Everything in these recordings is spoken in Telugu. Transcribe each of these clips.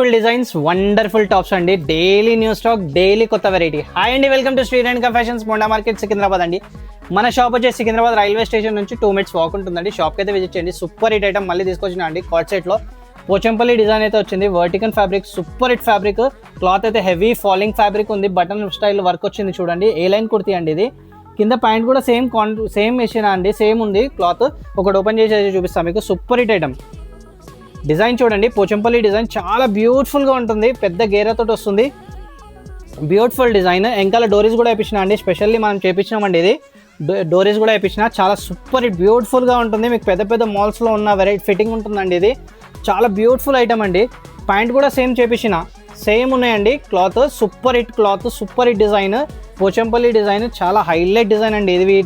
ఫుల్ డిజైన్స్ వండర్ఫుల్ టాప్స్ అండి. డైలీ న్యూ స్టాక్, డైలీ కొత్త వెరైటీ. హాయ్ అండి, welcome to Shri Renuka fashions, Monda market, Secunderabad అండి. మన షాప్ వచ్చేసి సికింద్రాబాద్ రైల్వే స్టేషన్ నుంచి 2 minutes వాక్ ఉంటుందండి. షాప్కి అయితే విజిట్ చేయండి. సూపర్ హిట్ ఐటమ్ మళ్ళీ తీసుకొచ్చిన అండి. కార్డ్ సెట్లో పోచంపల్లి డిజైన్ అయితే వచ్చింది. Vertical fabric, super hit fabric. Cloth అయితే హెవీ ఫాలింగ్ ఫ్యాబ్రిక్ ఉంది. బటన్ స్టైల్ వర్క్ వచ్చింది చూడండి. ఏ లైన్ కుర్తీ అండి ఇది. కింద ప్యాంట్ కూడా సేమ్ మెషిన్ అండి, సేమ్ ఉంది క్లాత్. ఒకటి ఓపెన్ చేసి చూపిస్తాను మీకు. Super hit item. డిజైన్ చూడండి, పోచంపల్లి డిజైన్ చాలా బ్యూటిఫుల్గా ఉంటుంది. పెద్ద గేరాతో వస్తుంది, బ్యూటిఫుల్ డిజైన్. వెనకాల డోరీస్ కూడా వేయించిన అండి, స్పెషల్లీ మనం చేయించినామండి. ఇది డోరీస్ కూడా వేయించిన, చాలా సూపర్ హిట్ బ్యూటిఫుల్గా ఉంటుంది. మీకు పెద్ద పెద్ద మాల్స్లో ఉన్న వెరైటీ ఫిట్టింగ్ ఉంటుందండి. ఇది చాలా బ్యూటిఫుల్ ఐటమ్ అండి. ప్యాంట్ కూడా సేమ్ చేయించిన, సేమ్ ఉన్నాయండి. Cloth super hit cloth, super hit design. Pochampally design చాలా హైలైట్ డిజైన్ అండి. ఇది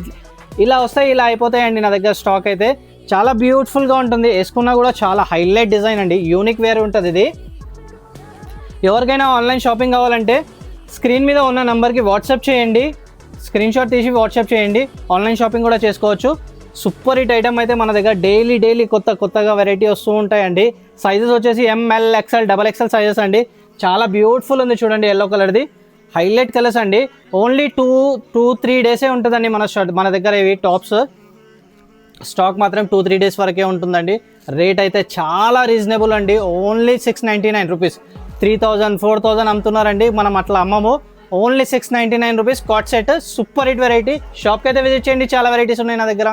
ఇలా వస్తాయి, ఇలా అయిపోతాయండి నా దగ్గర స్టాక్ అయితే. చాలా బ్యూటిఫుల్గా ఉంటుంది, వేసుకున్నా కూడా చాలా హైలైట్ డిజైన్ అండి. యూనిక్ వేర్ ఉంటుంది ఇది. ఎవరికైనా ఆన్లైన్ షాపింగ్ కావాలంటే స్క్రీన్ మీద ఉన్న నెంబర్కి వాట్సాప్ చేయండి, స్క్రీన్ షాట్ తీసి వాట్సాప్ చేయండి. ఆన్లైన్ షాపింగ్ కూడా చేసుకోవచ్చు. సూపర్ హిట్ ఐటమ్ అయితే మన దగ్గర డైలీ కొత్తగా వెరైటీ వస్తూ ఉంటాయండి. సైజెస్ వచ్చేసి ML, XL, XXL సైజెస్ అండి. చాలా బ్యూటిఫుల్ ఉంది చూడండి, ఎల్లో కలర్ది. హైలైట్ కలర్స్ అండి. ఓన్లీ 2-3 డేసే ఉంటుందండి మన దగ్గర ఇవి టాప్స్. స్టాక్ మాత్రం 2-3 డేస్ వరకే ఉంటుందండి. రేట్ అయితే చాలా రీజనబుల్ అండి. Only 699 rupees. 3000, 4000 అమ్ముతున్నారండి, మనం అట్లా అమ్మము. Only 699 rupees. Card set, super hit variety. షాప్కి అయితే విజిట్ చేయండి, చాలా వెరైటీస్ ఉన్నాయి నా దగ్గర.